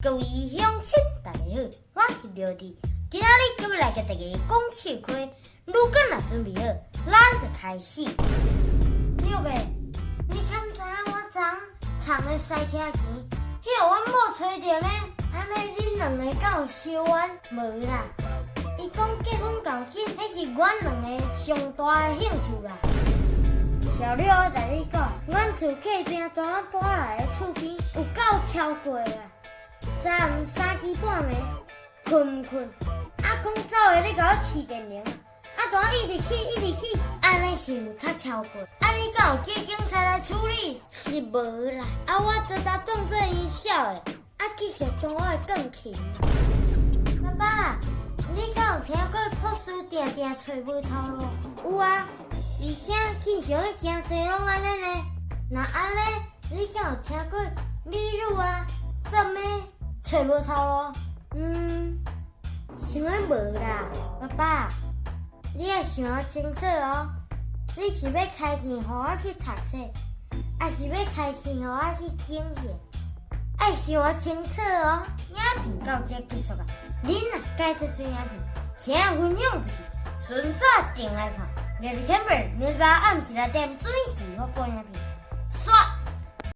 各位乡亲，大家好，我是廖弟。今仔日今要来甲大家讲笑话。如果若准备好，咱就开始。廖个，你敢知影我昨藏的塞车钱，迄阮某找着呢？安尼恁两个敢有相怨？无啦，伊讲结婚够紧，迄是阮两个上大的兴趣啦。小廖，我甲你讲，阮厝隔壁大碗搬来的厝边有够超过啦。昨暗3更半暝，困毋困？阿公走的咧，甲我试电铃，大一直起，安尼是有较超过。你敢有叫警察来处理？是无啦。我直当做音效的，继续当我的钢琴。爸爸，你敢有听过朴树定定找无头路？有啊，而且经常真侪拢安尼呢。那安尼，你敢有听过美女啊？怎么找无头路？想的无啦，爸爸，你要想清楚哦。你是要开钱予我去读册，还是要开钱予我去整形？爱想清楚哦。影片到这结束啊！恁若介这撮影片，请分享出去，顺续订来看。Radio Camper，每晚暗时来点准时发布影片，刷。